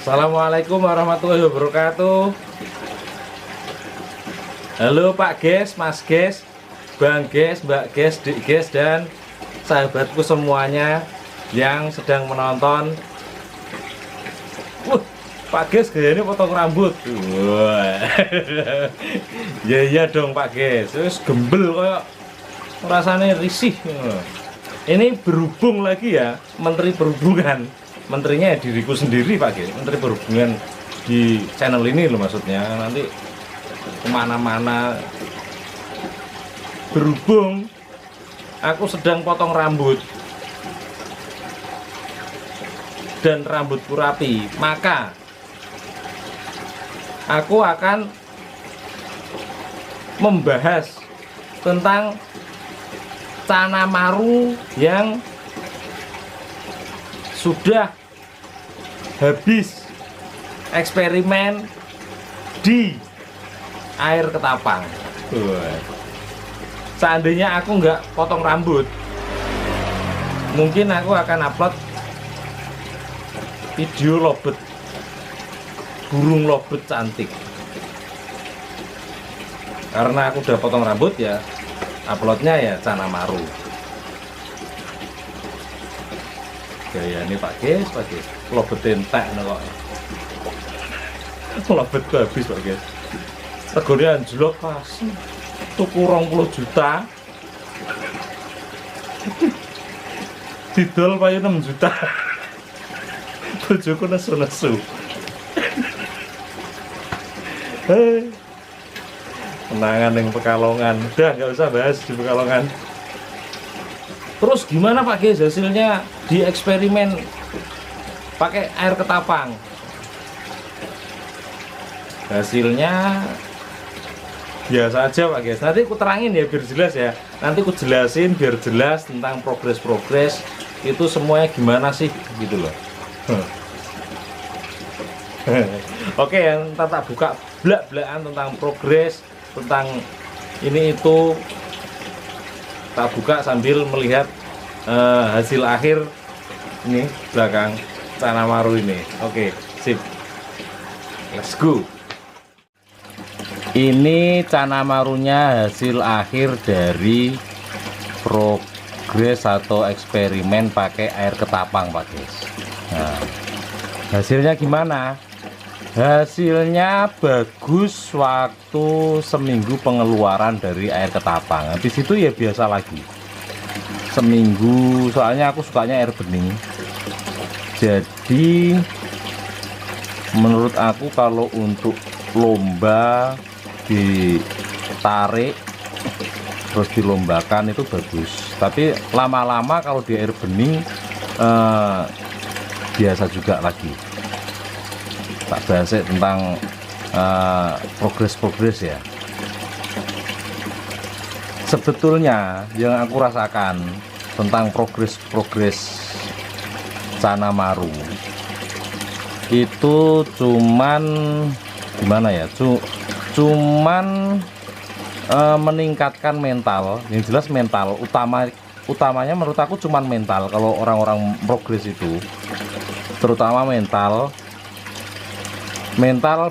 Assalamualaikum warahmatullahi wabarakatuh. Halo Pak Ges, Mas Ges, Bang Ges, Mbak Ges, Dik Ges, dan sahabatku semuanya yang sedang menonton. Pak Ges gayanya potong rambut. Wah. Ya dong Pak Ges, terus gembel kayak rasanya risih. Ini berhubung lagi ya, Menteri Perhubungan. Menterinya ya diriku sendiri Pak Ges, Menteri Perhubungan di channel ini loh, maksudnya nanti kemana-mana. Berhubung aku sedang potong rambut dan rambutku rapi, maka aku akan membahas tentang Canamaru yang sudah habis eksperimen di air Ketapang. Seandainya aku nggak potong rambut, mungkin aku akan upload video lobet, burung lobet cantik. Karena aku udah potong rambut ya, uploadnya ya Canamaru. Gaya ini Pak Ges, lobetin tek kok. Lobet habis Pak Ges. Regane anjlok pas. Tuku 20 juta. Didol payu 6 juta. Bojoku nesu-nesu. Kenangan yang Pekalongan. Udah nggak usah bahas di Pekalongan. Terus gimana Pak Ges hasilnya di eksperimen pakai air Ketapang? Hasilnya biasa aja Pak Ges. Nanti aku terangin ya biar jelas ya. Nanti aku jelasin biar jelas tentang progres itu semuanya gimana sih gitu loh. Oke, yang ntar tak buka blak-blakan tentang progres, tentang ini itu tak buka sambil melihat hasil akhir ini belakang Canamaru ini. Oke, sip, let's go. Ini Canamarunya hasil akhir dari progres atau eksperimen pakai air Ketapang Pak Ges. Nah, hasilnya gimana? Hasilnya bagus waktu seminggu pengeluaran dari air Ketapang. Habis itu ya biasa lagi. Seminggu, soalnya aku sukanya air bening. Jadi menurut aku kalau untuk lomba ditarik terus dilombakan itu bagus. Tapi lama-lama kalau di air bening biasa juga lagi. Tak bahas tentang progres ya. Sebetulnya yang aku rasakan tentang progres Canamaru itu cuman gimana ya, cuman meningkatkan mental. Yang jelas mental utamanya menurut aku cuman mental. Kalau orang-orang progres itu terutama mental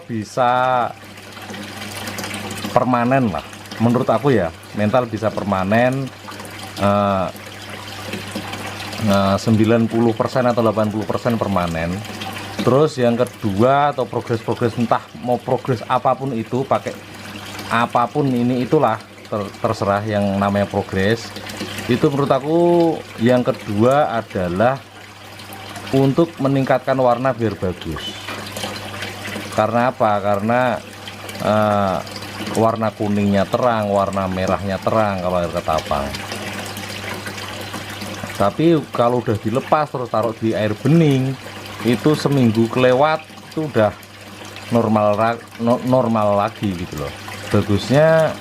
bisa permanen lah, menurut aku ya. Mental bisa permanen 90% atau 80% permanen. Terus yang kedua, atau progres entah mau progres apapun itu, pakai apapun ini itulah, terserah yang namanya progres. Itu menurut aku yang kedua adalah untuk meningkatkan warna biar bagus. Karena apa? Karena warna kuningnya terang, warna merahnya terang kalau air Ketapang. Tapi kalau udah dilepas terus taruh di air bening, itu seminggu kelewat itu udah normal lagi gitu loh. Bagusnya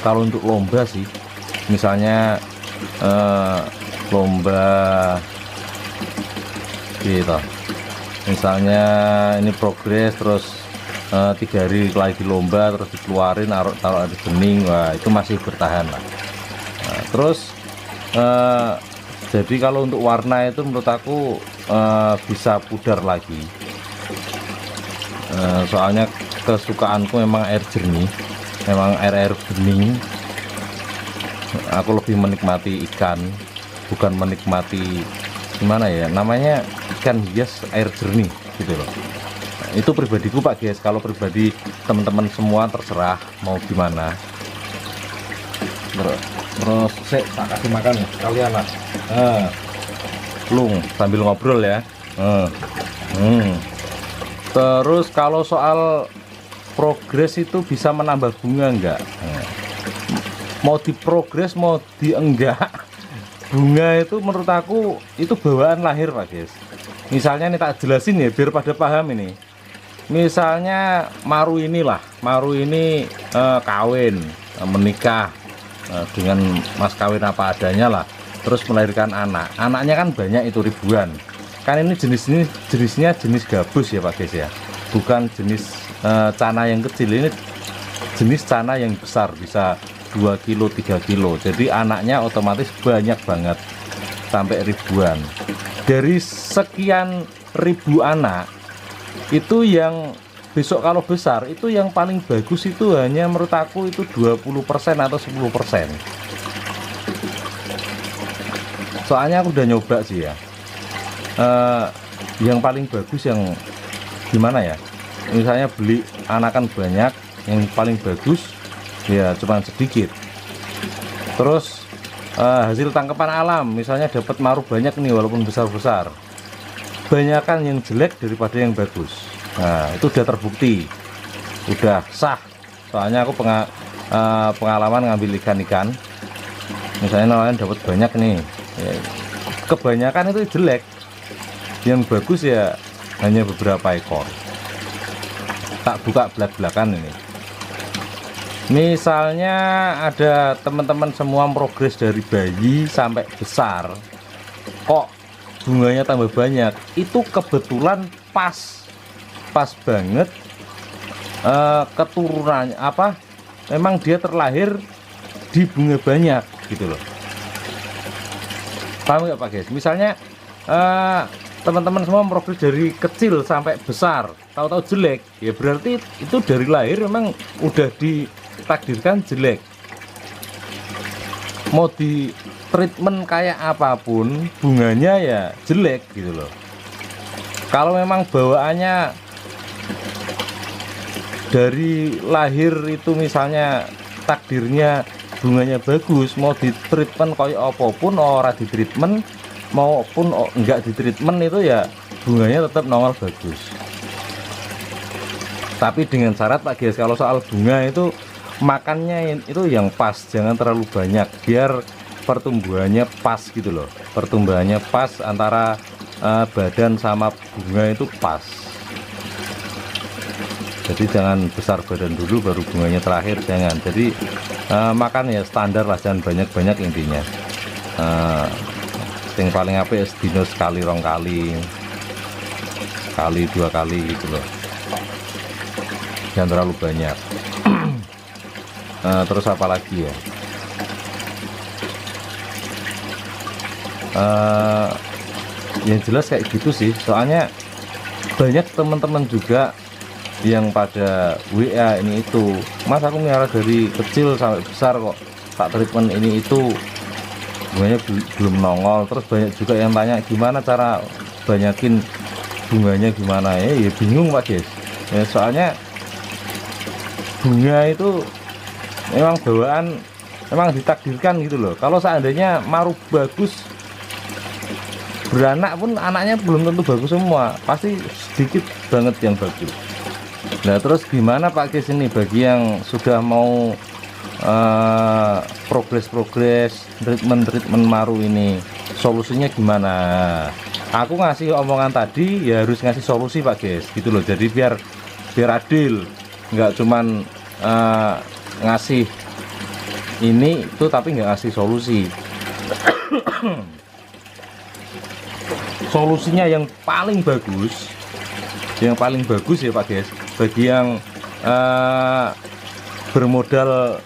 kalau untuk lomba sih, misalnya lomba gitu. Misalnya ini progres terus 3 hari lagi lomba terus dikeluarin taruh air bening, wah itu masih bertahan lah. Nah, terus jadi kalau untuk warna itu menurut aku bisa pudar lagi. Soalnya kesukaanku memang air jernih, memang air bening. Aku lebih menikmati ikan, bukan menikmati gimana ya namanya, ikan hias air jernih gitu loh. Itu pribadiku Pak guys. Kalau pribadi teman-teman semua terserah mau gimana. Terus saya tak kasih makan kalian lah. Lung sambil ngobrol ya. Terus kalau soal progres itu bisa menambah bunga enggak? Mau diprogres mau di enggak, bunga itu menurut aku itu bawaan lahir Pak guys. Misalnya nih tak jelasin ya biar pada paham ini. Misalnya Maru inilah, Maru ini kawin, menikah dengan mas kawin apa adanya lah, terus melahirkan anak. Anaknya kan banyak itu ribuan. Kan ini jenisnya jenis gabus ya Pak guys ya, bukan jenis cana yang kecil. Ini jenis cana yang besar, bisa 2 kilo 3 kilo. Jadi anaknya otomatis banyak banget, sampai ribuan. Dari sekian ribu anak itu yang besok kalau besar itu yang paling bagus itu hanya menurut aku itu 20% atau 10%. Soalnya aku udah nyoba sih ya. Yang paling bagus yang gimana ya, misalnya beli anakan banyak, yang paling bagus ya cuma sedikit. Terus hasil tangkapan alam, misalnya dapat maru banyak nih walaupun besar-besar, banyakan yang jelek daripada yang bagus. Nah itu udah terbukti, udah sah. Soalnya aku pengalaman ngambil ikan-ikan, misalnya nelayan dapat banyak nih ya, kebanyakan itu jelek, yang bagus ya hanya beberapa ekor. Tak buka belak-belakan ini. Misalnya ada teman-teman semua progres dari bayi sampai besar, kok bunganya tambah banyak, itu kebetulan pas banget keturunannya apa, memang dia terlahir di bunga banyak gitu loh. Paham nggak Pak guys? Misalnya teman-teman semua progres dari kecil sampai besar, tahu-tahu jelek, ya berarti itu dari lahir memang udah ditakdirkan jelek. Mau di treatment kayak apapun, bunganya ya jelek gitu loh. Kalau memang bawaannya dari lahir itu misalnya takdirnya bunganya bagus, mau di treatment kayak apapun, ora di treatment maupun enggak di treatment, itu ya bunganya tetap nongol bagus. Tapi dengan syarat Pak guys, kalau soal bunga itu makannya itu yang pas, jangan terlalu banyak, biar pertumbuhannya pas gitu loh. Pertumbuhannya pas antara badan sama bunga itu pas. Jadi jangan besar badan dulu baru bunganya terakhir, jangan. Jadi makan ya standar lah, jangan banyak-banyak intinya. Yang paling apa ya sedino sekali, 2 kali, 2 kali gitu loh, jangan terlalu banyak. Terus apa lagi ya, yang jelas kayak gitu sih. Soalnya banyak teman-teman juga yang pada WA ini itu, Mas aku melihara dari kecil sampai besar kok tak treatment ini itu bunganya belum nongol. Terus banyak juga yang tanya gimana cara banyakin bunganya, gimana ya bingung Pak guys ya. Soalnya bunga itu memang bawaan, memang ditakdirkan gitu loh. Kalau seandainya maru bagus beranak pun anaknya belum tentu bagus semua, pasti sedikit banget yang bagus. Nah terus gimana Pak guys ini bagi yang sudah mau progres treatment maru ini, solusinya gimana? Aku ngasih omongan tadi ya harus ngasih solusi Pak guys gitu loh. Jadi biar adil, nggak cuman ngasih ini itu tapi nggak ngasih solusi. Solusinya yang paling bagus ya Pak guys, bagi yang bermodal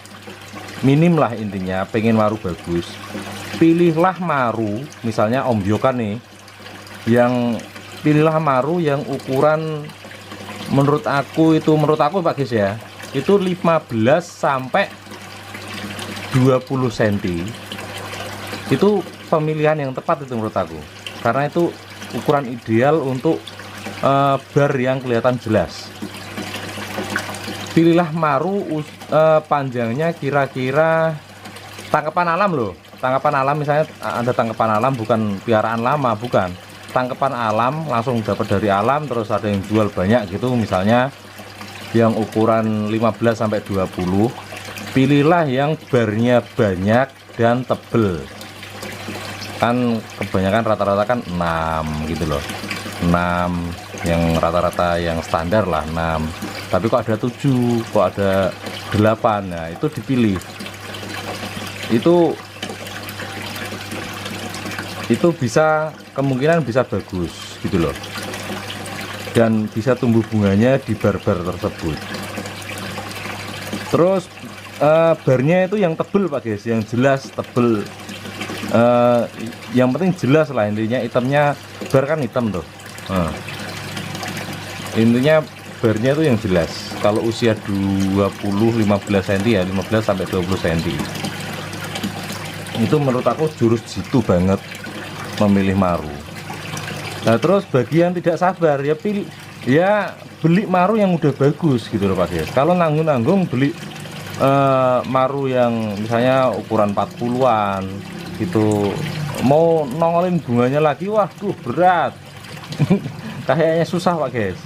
minim lah intinya, pengen maru bagus, pilihlah maru misalnya ombyokan nih, yang pilihlah maru yang ukuran menurut aku Pak guys ya, itu 15 sampai 20 cm. Itu pemilihan yang tepat itu menurut aku, karena itu ukuran ideal untuk bar yang kelihatan jelas. Pilihlah maru panjangnya kira-kira tangkapan alam loh, tangkapan alam. Misalnya ada tangkapan alam, bukan piaraan lama, bukan, tangkapan alam langsung dapat dari alam, terus ada yang jual banyak gitu, misalnya yang ukuran 15 sampai 20. Pilihlah yang barnya banyak dan tebel, kan kebanyakan rata-rata kan 6 gitu loh, 6 yang rata-rata yang standar lah 6, tapi kok ada 7, kok ada 8, nah itu dipilih. Itu bisa, kemungkinan bisa bagus gitu loh, dan bisa tumbuh bunganya di bar-bar tersebut. Terus barnya itu yang tebel Pak guys, yang jelas tebel, yang penting jelas lah intinya. Hitamnya, bar kan hitam tuh, intinya barnya itu yang jelas. Kalau usia 15 cm ya, 15 sampai 20 cm, itu menurut aku jurus jitu banget memilih maru. Nah terus bagi yang tidak sabar ya beli maru yang udah bagus gitu loh Pak guys. Kalau nanggung-nanggung beli maru yang misalnya ukuran 40-an gitu, mau nongolin bunganya lagi, waduh berat. Kayaknya susah Pak guys,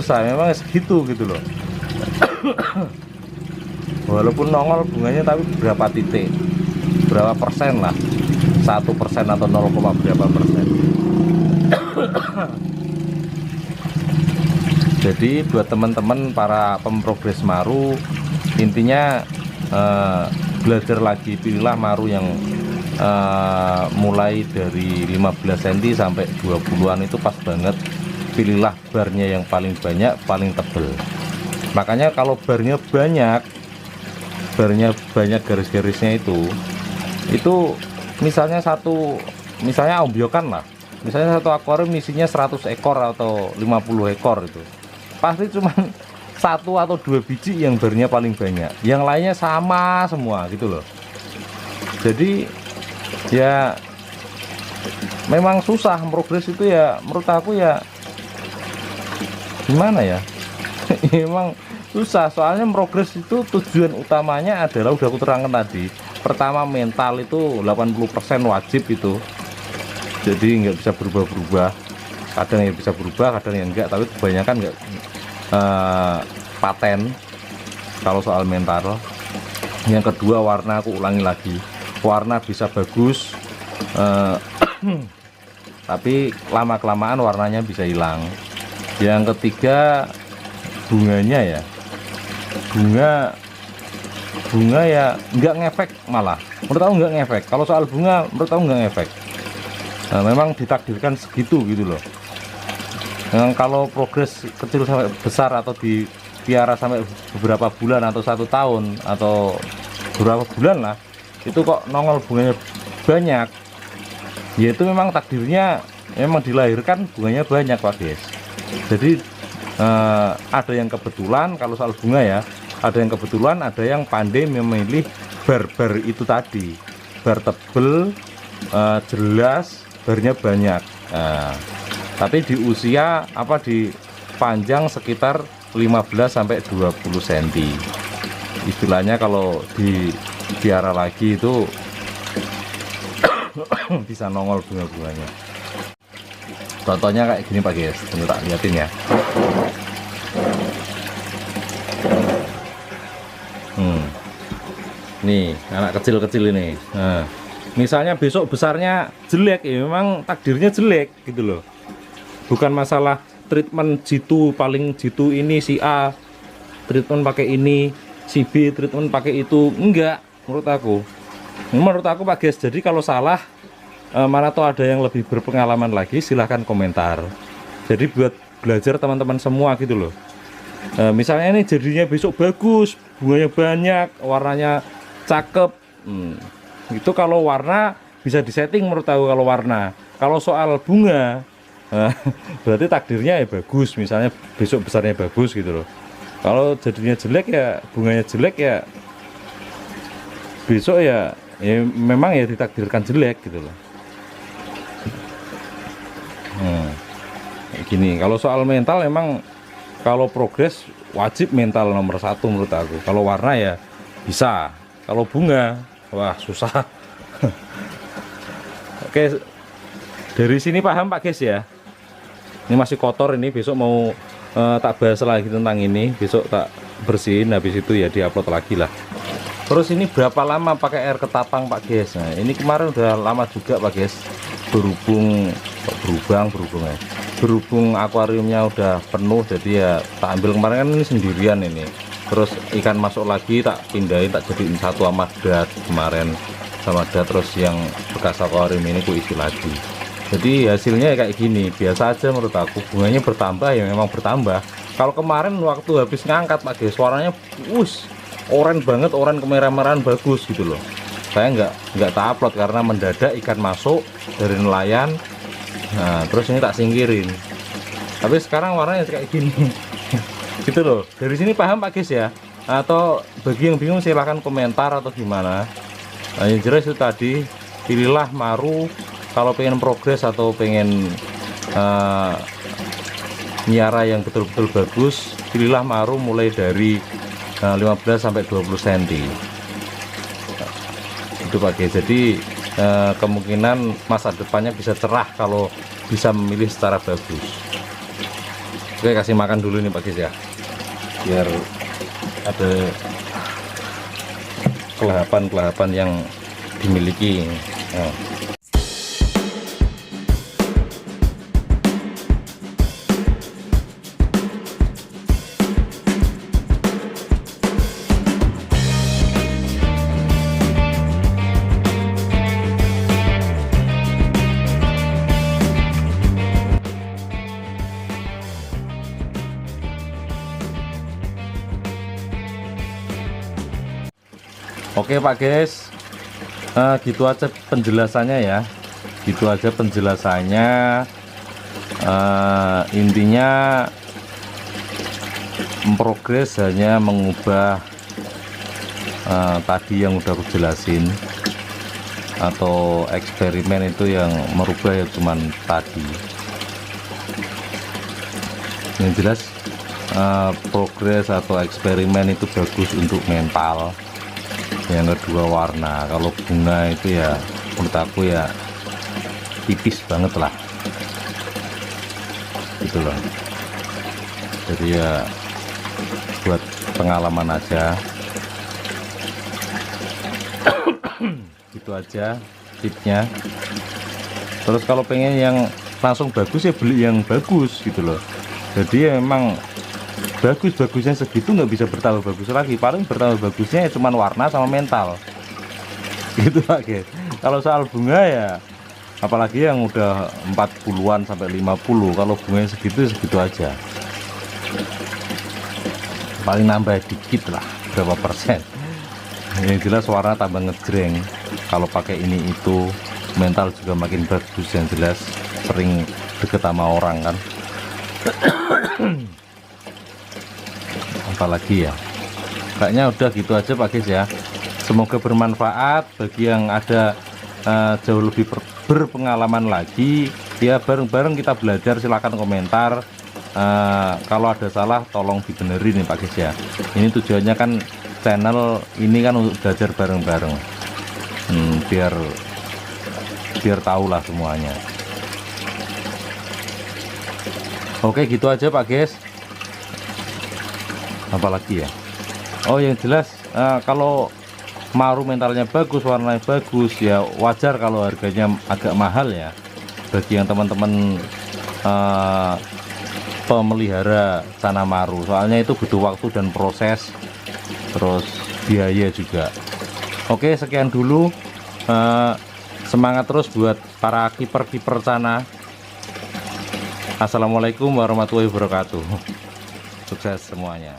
susah memang segitu gitu loh. Walaupun nongol bunganya, tapi berapa titik, berapa persen lah, 1% atau 0, berapa persen. Jadi buat teman-teman para pemprogres maru, intinya belajar lagi, pilihlah maru yang mulai dari 15 cm sampai 20-an, itu pas banget. Pilihlah barnya yang paling banyak, paling tebel. Makanya kalau barnya banyak garis-garisnya itu misalnya misalnya ombyokan lah, misalnya satu akuarium isinya 100 ekor atau 50 ekor, itu pasti cuman 1 atau 2 biji yang barnya paling banyak, yang lainnya sama semua gitu loh. Jadi ya memang susah progres itu ya, menurut aku ya gimana ya. Memang susah, soalnya progres itu tujuan utamanya adalah, udah aku terangkan tadi, pertama mental itu 80% wajib itu. Jadi nggak bisa berubah-berubah, kadang yang bisa berubah, kadang yang enggak, tapi kebanyakan nggak paten kalau soal mental. Yang kedua warna, aku ulangi lagi, warna bisa bagus, tapi lama-kelamaan warnanya bisa hilang. Yang ketiga bunganya ya, bunga ya nggak ngefek, malah menurut aku nggak ngefek. Kalau soal bunga menurut aku nggak ngefek. Nah, memang ditakdirkan segitu gitu loh. Memang kalau progres kecil sampai besar atau dipiara sampai beberapa bulan atau 1 tahun atau beberapa bulan lah, itu kok nongol bunganya banyak, ya itu memang takdirnya, memang dilahirkan bunganya banyak Pak guys. Jadi ada yang kebetulan, kalau soal bunga ya, ada yang kebetulan, ada yang pandai memilih bar-bar itu tadi, bar tebel, jelas, barnya banyak. Tapi di usia di panjang sekitar 15 sampai 20 cm. Istilahnya kalau dipiara lagi itu bisa nongol bunga-bunganya. Contohnya kayak gini Pak guys, ini tak liatin ya. Nih anak kecil-kecil ini. Nah, misalnya besok besarnya jelek, ya memang takdirnya jelek gitu loh. Bukan masalah treatment jitu, paling jitu ini si A, treatment pakai ini, si B treatment pakai itu, enggak. Menurut aku Pak guys. Jadi kalau salah, mana tuh ada yang lebih berpengalaman lagi, silahkan komentar. Jadi buat belajar teman-teman semua gitu loh. Misalnya ini jadinya besok bagus, bunganya banyak, warnanya cakep, itu kalau warna bisa disetting menurut aku. Kalau warna Kalau soal bunga, berarti takdirnya ya bagus, misalnya besok besarnya bagus gitu loh. Kalau jadinya jelek ya, bunganya jelek ya, besok ya memang ya ditakdirkan jelek gitu loh. Kayak gini. Kalau soal mental emang kalau progres wajib mental nomor satu menurut aku. Kalau warna ya bisa, kalau bunga wah susah. Oke, dari sini paham Pak Ges ya? Ini masih kotor, ini besok mau tak bahas lagi tentang ini, besok tak bersihin, habis itu ya diupload lagi lah. Terus ini berapa lama pakai air ketapang Pak Ges? Nah ini kemarin udah lama juga Pak Ges, berhubung akuariumnya udah penuh, jadi ya tak ambil kemarin kan ini sendirian ini. Terus ikan masuk lagi tak pindahin, tak jadiin satu sama dat kemarin sama dat, terus yang bekas akuarium ini ku isi lagi. Jadi hasilnya kayak gini, biasa aja menurut aku. Bunganya bertambah ya memang bertambah. Kalau kemarin waktu habis ngangkat Pak Ges, warnanya oren banget, oren kemerah-merahan bagus gitu loh. Saya nggak tak upload karena mendadak ikan masuk dari nelayan. Nah terus ini tak singkirin, tapi sekarang warnanya kayak gini. Gitu loh. Dari sini paham Pak Ges ya? Atau bagi yang bingung silahkan komentar atau gimana. Nah yang jelas itu tadi, pilihlah maru kalau pengen progres atau pengen miara yang betul-betul bagus. Pilihlah maru mulai dari 15 sampai 20 cm. Itu Pak Ges. Jadi kemungkinan masa depannya bisa cerah kalau bisa memilih secara bagus. Oke, kasih makan dulu nih Pak Ges ya, biar ada kelahapan yang dimiliki. Oke Pak Ges, gitu aja penjelasannya ya, gitu aja penjelasannya. Intinya progres hanya mengubah tadi yang udah aku jelasin, atau eksperimen itu yang merubah ya cuman tadi. Yang jelas progres atau eksperimen itu bagus untuk mental. Yang kedua warna. Kalau bunga itu ya menurut aku ya tipis banget lah gitu loh. Jadi ya buat pengalaman aja. Gitu aja tipsnya. Terus kalau pengen yang langsung bagus ya beli yang bagus gitu loh. Jadi ya memang bagusnya segitu, nggak bisa bertambah bagus lagi. Paling bertambah bagusnya ya cuman warna sama mental gitu Pak Ges. Kalau soal bunga ya apalagi yang udah 40-an sampai 50, kalau bunganya segitu aja, paling nambah dikit lah berapa persen. Yang jelas warna tambah ngejreng kalau pakai ini itu, mental juga makin bagus. Yang jelas sering deket sama orang kan. Apalagi ya, kayaknya udah gitu aja Pak Ges ya. Semoga bermanfaat bagi yang ada jauh lebih berpengalaman lagi ya. Bareng-bareng kita belajar, silahkan komentar. Kalau ada salah tolong dibenerin nih Pak Ges ya. Ini tujuannya kan channel ini kan untuk belajar bareng-bareng, biar tahu lah semuanya. Oke gitu aja Pak Ges. Apalagi ya, oh yang jelas kalau maru mentalnya bagus, warnanya bagus ya wajar kalau harganya agak mahal ya bagi yang teman-teman pemelihara Cana Maru. Soalnya itu butuh waktu dan proses, terus biaya juga. Oke sekian dulu, semangat terus buat para kiper-kiper Cana. Assalamualaikum warahmatullahi wabarakatuh. Sukses semuanya.